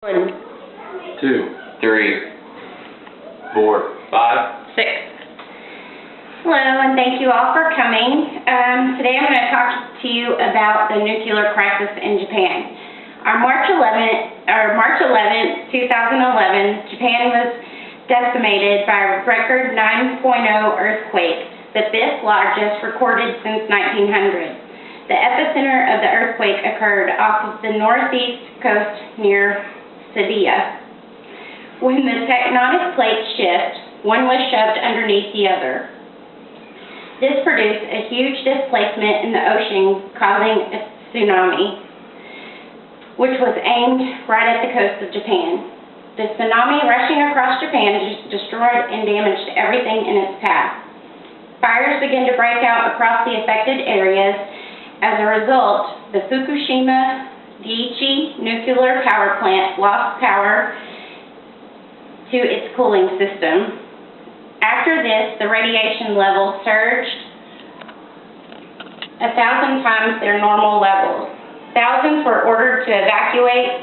1, 2, 3, 4, 5, 6. Hello, and thank you all for coming. Today I'm going to talk to you about the nuclear crisis in Japan. On March 11th, 2011, Japan was decimated by a record 9.0 earthquake, the fifth largest recorded since 1900. The epicenter of the earthquake occurred off of the northeast coast near Sabia. When the tectonic plates shift, one was shoved underneath the other. This produced a huge displacement in the ocean, causing a tsunami, which was aimed right at the coast of Japan. The tsunami rushing across Japan destroyed and damaged everything in its path. Fires began to break out across the affected areas. As a result, the Fukushima Daiichi nuclear power plant lost power to its cooling system. After this, the radiation level surged 1,000 times their normal levels. Thousands were ordered to evacuate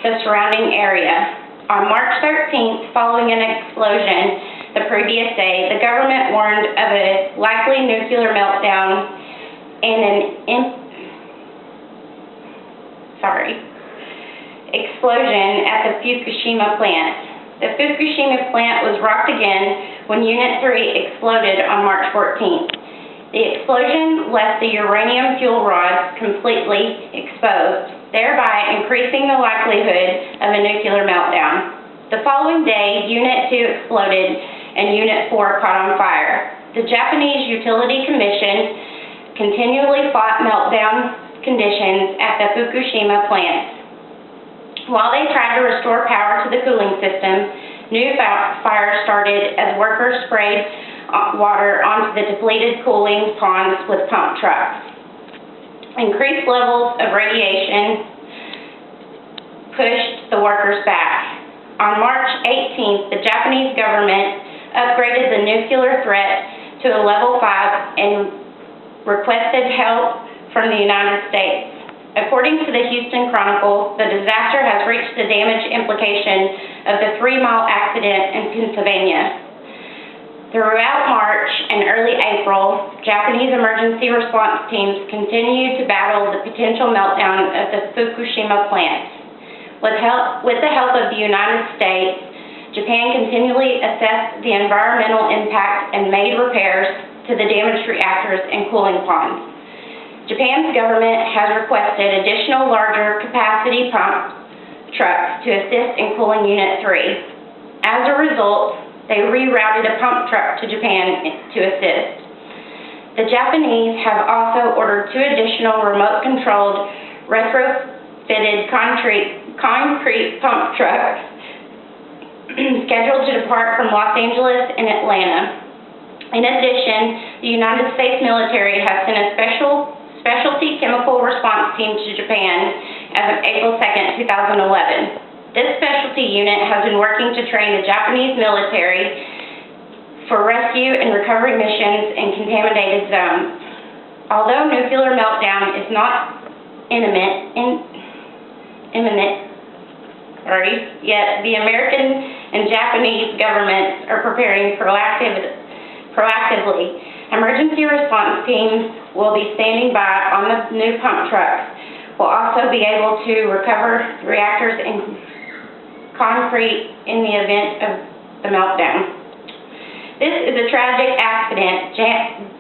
the surrounding area. On March 13th, following an explosion the previous day, the government warned of a likely nuclear meltdown and an explosion at the Fukushima plant. The Fukushima plant was rocked again when Unit 3 exploded on March 14th. The explosion left the uranium fuel rods completely exposed, thereby increasing the likelihood of a nuclear meltdown. The following day, Unit 2 exploded and Unit 4 caught on fire. The Japanese Utility Commission continually fought meltdown conditions at the Fukushima plant. While they tried to restore power to the cooling system, new fires started as workers sprayed water onto the depleted cooling ponds with pump trucks. Increased levels of radiation pushed the workers back. On March 18th, the Japanese government upgraded the nuclear threat to a level 5 and requested help from the United States. According to the Houston Chronicle, the disaster has reached the damage implication of the 3-mile accident in Pennsylvania. Throughout March and early April, Japanese emergency response teams continued to battle the potential meltdown of the Fukushima plant. With the help of the United States, Japan continually assessed the environmental impact and made repairs to the damaged reactors and cooling ponds. Japan's government has requested additional larger capacity pump trucks to assist in cooling Unit 3. As a result, they rerouted a pump truck to Japan to assist. The Japanese have also ordered 2 additional remote-controlled, retrofitted concrete pump trucks scheduled to depart from Los Angeles and Atlanta. In addition, the United States military has sent a specialty chemical response team to Japan as of April 2nd, 2011. This specialty unit has been working to train the Japanese military for rescue and recovery missions in contaminated zones. Although nuclear meltdown is not imminent, yet the American and Japanese governments are preparing proactively. Emergency response teams will be standing by on the new pump trucks. Will also be able to recover the reactors and concrete in the event of the meltdown. This is a tragic accident.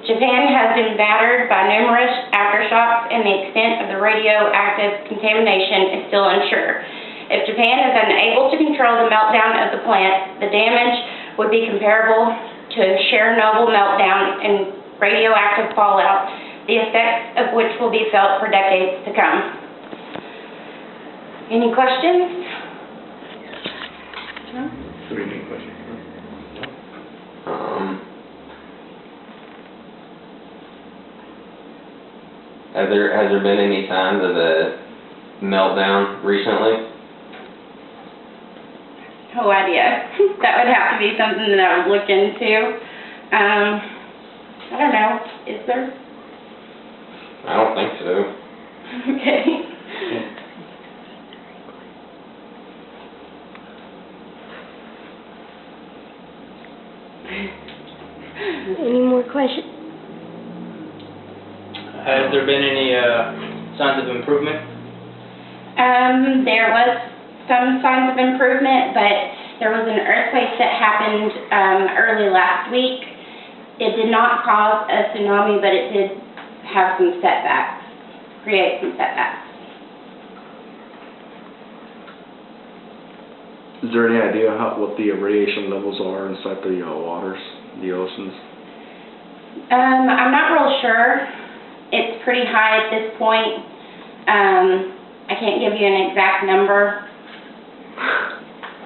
Japan has been battered by numerous aftershocks, and the extent of the radioactive contamination is still unsure. If Japan is unable to control the meltdown of the plant, the damage would be comparable to a Chernobyl meltdown and radioactive fallout, the effects of which will be felt for decades to come. Any questions? No? Any questions? Has there been any signs of a meltdown recently? No idea. That would have to be something that I would look into. I don't know. Is there? I don't think so. Okay. Any more questions? Has there been any signs of improvement? There was some signs of improvement, but there was an earthquake that happened early last week. It did not cause a tsunami, but it did have some setbacks, create some setbacks. Is there any idea what the radiation levels are inside the waters, the oceans? I'm not real sure. It's pretty high at this point. I can't give you an exact number,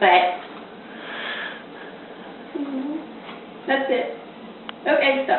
but that's it. Okay, so.